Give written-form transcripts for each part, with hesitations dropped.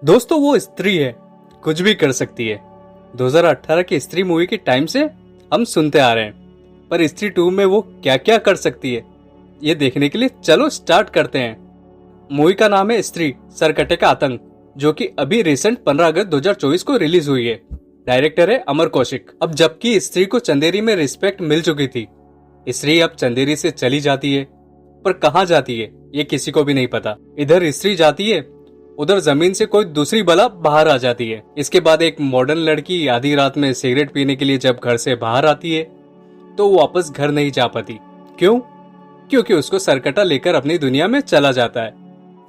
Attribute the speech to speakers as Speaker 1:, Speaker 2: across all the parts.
Speaker 1: दोस्तों वो स्त्री है, कुछ भी कर सकती है। 2018 की स्त्री मूवी के टाइम से हम सुनते आ रहे हैं, पर स्त्री 2 में वो क्या क्या कर सकती है, ये देखने के लिए चलो स्टार्ट करते हैं। मूवी का नाम है स्त्री सरकटे का आतंक, जो कि अभी रिसेंट 15 अगस्त 2024 को रिलीज हुई है। डायरेक्टर है अमर कौशिक। अब जबकि स्त्री को चंदेरी में रिस्पेक्ट मिल चुकी थी, स्त्री अब चंदेरी से चली जाती है, पर कहाँ जाती है ये किसी को भी नहीं पता। इधर स्त्री जाती है, उधर जमीन से कोई दूसरी बला बाहर आ जाती है। इसके बाद एक मॉडर्न लड़की आधी रात में सिगरेट पीने के लिए जब घर से बाहर आती है तो वो वापस घर नहीं जा पाती। क्यों? क्योंकि उसको सरकटा लेकर अपनी दुनिया में चला जाता है,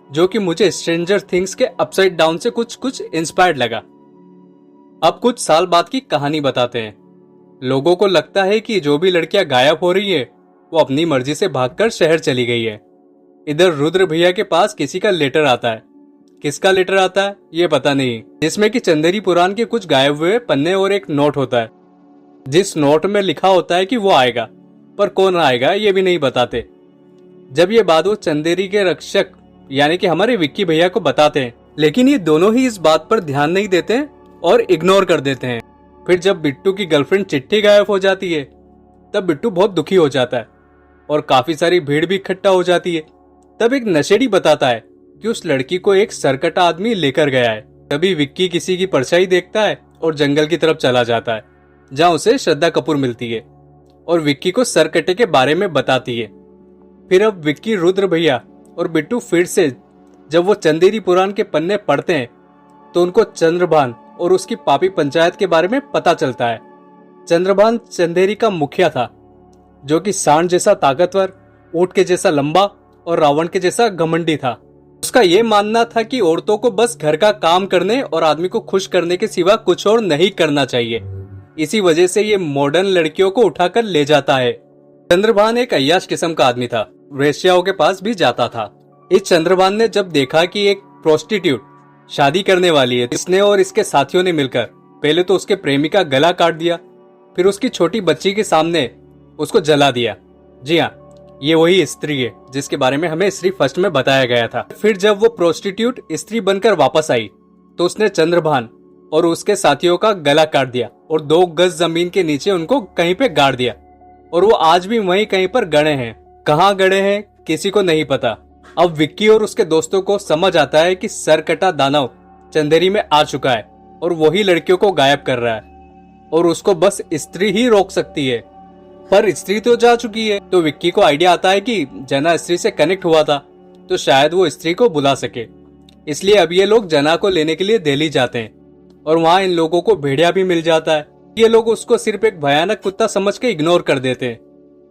Speaker 1: जो कि मुझे स्ट्रेंजर थिंग्स के अपसाइड डाउन से कुछ इंस्पायर्ड लगा। अब कुछ साल बाद की कहानी बताते हैं। लोगों को लगता है कि जो भी लड़कियां गायब हो रही है वो अपनी मर्जी से भागकर शहर चली गई है। इधर रुद्र भैया के पास किसी का लेटर आता है। किसका लेटर आता है ये पता नहीं, जिसमें कि चंदेरी पुराण के कुछ गायब हुए पन्ने और एक नोट होता है, जिस नोट में लिखा होता है कि वो आएगा, पर कौन आएगा ये भी नहीं बताते। जब ये बात वो चंदेरी के रक्षक यानी कि हमारे विक्की भैया को बताते हैं, लेकिन ये दोनों ही इस बात पर ध्यान नहीं देते हैं और इग्नोर कर देते हैं। फिर जब बिट्टू की गर्लफ्रेंड चिट्ठी गायब हो जाती है तब बिट्टू बहुत दुखी हो जाता है और काफी सारी भीड़ भी इकट्ठा हो जाती है। तब एक नशेड़ी बताता है कि उस लड़की को एक सरकटा आदमी लेकर गया है। तभी विक्की किसी की परछाई देखता है और जंगल की तरफ चला जाता है, जहाँ उसे श्रद्धा कपूर मिलती है और विक्की को सरकटे के बारे में बताती है। फिर अब विक्की, रुद्र भैया और बिट्टू फिर से जब वो चंदेरी पुराण के पन्ने पढ़ते हैं तो उनको चंद्रभान और उसकी पापी पंचायत के बारे में पता चलता है। चंद्रभान चंदेरी का मुखिया था, जो कि सांड जैसा ताकतवर, ऊंट के जैसा लंबा और रावण के जैसा घमंडी था। उसका ये मानना था कि औरतों को बस घर का काम करने और आदमी को खुश करने के सिवा कुछ और नहीं करना चाहिए। इसी वजह से ये मॉडर्न लड़कियों को उठाकर ले जाता है। चंद्रभान एक अय्याश किस्म का आदमी था, वेश्याओं के पास भी जाता था। इस चंद्रभान ने जब देखा कि एक प्रोस्टिट्यूट शादी करने वाली है, इसने और इसके साथियों ने मिलकर पहले तो उसके प्रेमी का गला काट दिया, फिर उसकी छोटी बच्ची के सामने उसको जला दिया। जी हाँ, ये वही स्त्री है जिसके बारे में हमें स्त्री फर्स्ट में बताया गया था। फिर जब वो प्रोस्टिट्यूट स्त्री बनकर वापस आई तो उसने चंद्रभान और उसके साथियों का गला काट दिया और 2 गज जमीन के नीचे उनको कहीं पे गाड़ दिया, और वो आज भी वहीं कहीं पर गड़े हैं। कहाँ गड़े हैं किसी को नहीं पता। अब विक्की और उसके दोस्तों को समझ आता है कि सरकटा दानव चंदेरी में आ चुका है और वही लड़कियों को गायब कर रहा है और उसको बस स्त्री ही रोक सकती है। पर स्त्री तो जा चुकी है, तो विक्की को आइडिया आता है कि जना स्त्री से कनेक्ट हुआ था तो शायद वो स्त्री को बुला सके। इसलिए अब ये लोग जना को लेने के लिए दिल्ली जाते हैं और वहाँ इन लोगों को भेड़िया भी मिल जाता है। ये लोग उसको सिर्फ एक भयानक कुत्ता समझ के इग्नोर कर देते हैं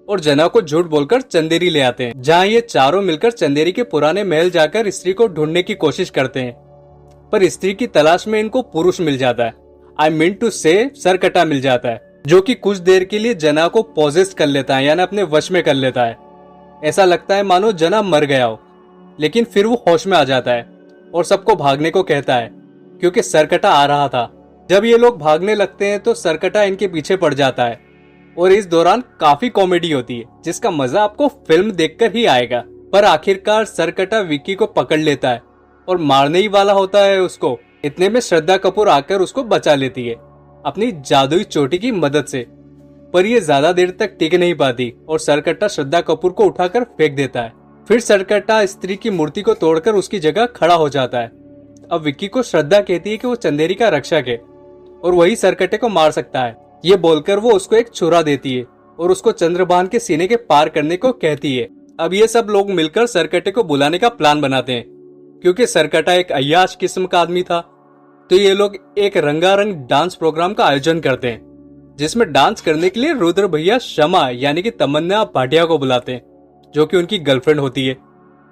Speaker 1: और जना को झूठ बोलकर चंदेरी ले आते हैं, जहाँ ये चारों मिलकर चंदेरी के पुराने महल जाकर स्त्री को ढूंढने की कोशिश करते हैं। पर स्त्री की तलाश में इनको पुरुष मिल जाता है, आई मीन टू से सरकटा मिल जाता है, जो कि कुछ देर के लिए जना को पॉजेस्ट कर लेता है, यानी अपने वश में कर लेता है। ऐसा लगता है मानो जना मर गया हो, लेकिन फिर वो होश में आ जाता है और सबको भागने को कहता है क्योंकि सरकटा आ रहा था। जब ये लोग भागने लगते हैं तो सरकटा इनके पीछे पड़ जाता है और इस दौरान काफी कॉमेडी होती है, जिसका मजा आपको फिल्म देखकर ही आएगा। पर आखिरकार सरकटा विक्की को पकड़ लेता है और मारने ही वाला होता है उसको। इतने में श्रद्धा कपूर आकर उसको बचा लेती है अपनी जादुई चोटी की मदद से। पर ये ज्यादा देर तक टिक नहीं पाती और सरकटा श्रद्धा कपूर को उठाकर फेंक देता है। फिर सरकटा स्त्री की मूर्ति को तोड़कर उसकी जगह खड़ा हो जाता है। अब विक्की को श्रद्धा कहती है कि वो चंदेरी का रक्षक है और वही सरकटे को मार सकता है। ये बोलकर वो उसको एक छुरा देती है और उसको चंद्रभान के सीने के पार करने को कहती है। अब ये सब लोग मिलकर सरकटे को बुलाने का प्लान बनाते हैं। क्योंकि सरकटा एक अय्याश किस्म का आदमी था, तो ये लोग एक रंगारंग डांस प्रोग्राम का आयोजन करते हैं, जिसमें डांस करने के लिए रुद्र भैया शमा यानी कि तमन्ना भाटिया को बुलाते हैं, जो कि उनकी गर्लफ्रेंड होती है।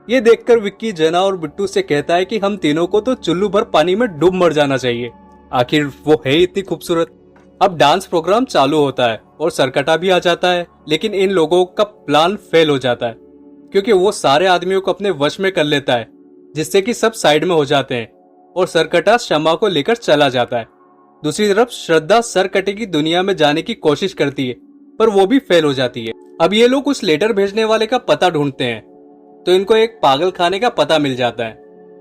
Speaker 1: ये देखकर विक्की जना और बिट्टू से कहता है कि हम तीनों को तो चुल्लू भर पानी में डूब मर जाना चाहिए, आखिर वो है इतनी खूबसूरत। अब डांस प्रोग्राम चालू होता है और सरकटा भी आ जाता है, लेकिन इन लोगों का प्लान फेल हो जाता है क्योंकि वो सारे आदमियों को अपने वश में कर लेता है, जिससे कि सब साइड में हो जाते हैं और सरकटा शमा को लेकर चला जाता है। दूसरी तरफ श्रद्धा सरकटे की दुनिया में जाने की कोशिश करती है, पर वो भी फेल हो जाती है। अब ये लोग उस लेटर भेजने वाले का पता ढूंढते हैं तो इनको एक पागल खाने का पता मिल जाता है,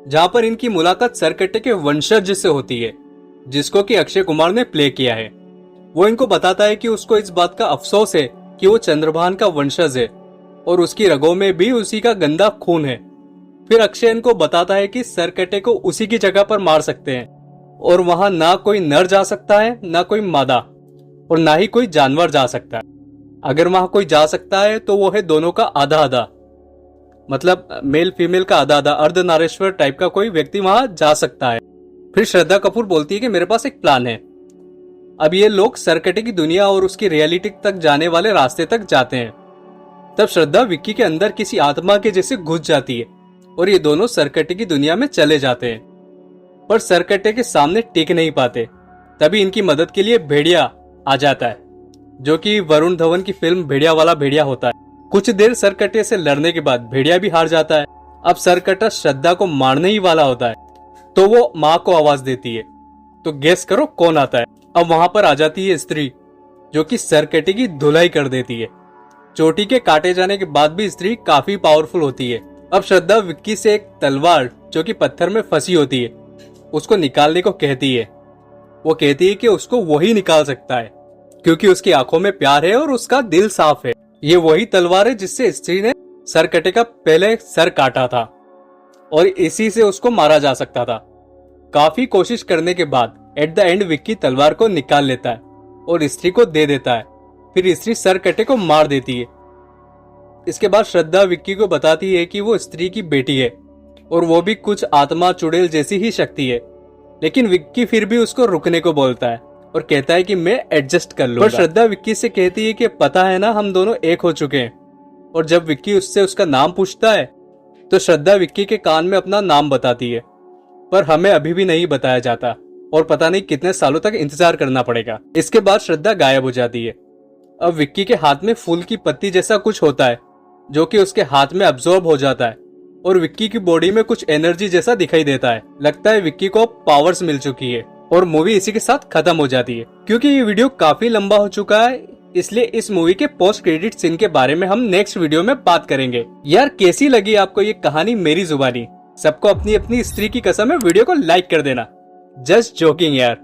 Speaker 1: जहां पर इनकी मुलाकात सरकटे के वंशज से होती है, जिसको कि अक्षय कुमार ने प्ले किया है। वो इनको बताता है कि उसको इस बात का अफसोस है कि वो चंद्रभान का वंशज है और उसकी रगों में भी उसी का गंदा खून है। फिर अक्षय इनको बताता है कि सरकटे को उसी की जगह पर मार सकते हैं और वहां ना कोई नर जा सकता है, ना कोई मादा, और ना ही कोई जानवर जा सकता है। अगर वहां कोई जा सकता है तो वो है दोनों का आधा आधा, मतलब मेल फीमेल का आधा आधा, अर्धनारीश्वर टाइप का कोई व्यक्ति वहां जा सकता है। फिर श्रद्धा कपूर बोलती है कि मेरे पास एक प्लान है। अब ये लोग सरकटे की दुनिया और उसकी रियलिटी तक जाने वाले रास्ते तक जाते हैं। तब श्रद्धा विक्की के अंदर किसी आत्मा के जैसे घुस जाती है और ये दोनों सरकटे की दुनिया में चले जाते हैं, पर सरकटे के सामने टिक नहीं पाते। तभी इनकी मदद के लिए भेड़िया आ जाता है, जो कि वरुण धवन की फिल्म भेड़िया वाला भेड़िया होता है। कुछ देर सरकटे से लड़ने के बाद भेड़िया भी हार जाता है। अब सरकटा श्रद्धा को मारने ही वाला होता है, तो वो माँ को आवाज देती है। तो गेस करो कौन आता है। अब वहां पर आ जाती है स्त्री, जो कि सरकटे की धुलाई कर देती है। चोटी के काटे जाने के बाद भी स्त्री काफी पावरफुल होती है। अब श्रद्धा विक्की से एक तलवार जो कि पत्थर में फंसी होती है उसको निकालने को कहती है। वो कहती है कि उसको वही निकाल सकता है, क्योंकि उसकी आंखों में प्यार है और उसका दिल साफ है। ये वही तलवार है जिससे स्त्री ने सरकटे का पहले सर काटा था और इसी से उसको मारा जा सकता था। काफी कोशिश करने के बाद एट द एंड विक्की तलवार को निकाल लेता है और स्त्री को दे देता है। फिर स्त्री सरकटे को मार देती है। इसके बाद श्रद्धा विक्की को बताती है कि वो स्त्री की बेटी है और वो भी कुछ आत्मा चुड़ैल जैसी ही शक्ति है, लेकिन विक्की फिर भी उसको रुकने को बोलता है और कहता है कि मैं एडजस्ट कर लूंगा। पर श्रद्धा विक्की से कहती है कि पता है ना, हम दोनों एक हो चुके हैं। और जब विक्की उससे उसका नाम पूछता है तो श्रद्धा विक्की के कान में अपना नाम बताती है, पर हमें अभी भी नहीं बताया जाता और पता नहीं कितने सालों तक इंतजार करना पड़ेगा। इसके बाद श्रद्धा गायब हो जाती है। अब विक्की के हाथ में फूल की पत्ती जैसा कुछ होता है, जो कि उसके हाथ में अब्सॉर्ब हो जाता है और विक्की की बॉडी में कुछ एनर्जी जैसा दिखाई देता है। लगता है विक्की को पावर्स मिल चुकी है और मूवी इसी के साथ खत्म हो जाती है। क्योंकि ये वीडियो काफी लंबा हो चुका है, इसलिए इस मूवी के पोस्ट क्रेडिट सीन के बारे में हम नेक्स्ट वीडियो में बात करेंगे। यार कैसी लगी आपको ये कहानी मेरी जुबानी? सबको अपनी अपनी स्त्री की कसम है, वीडियो को लाइक कर देना। जस्ट जोकिंग यार।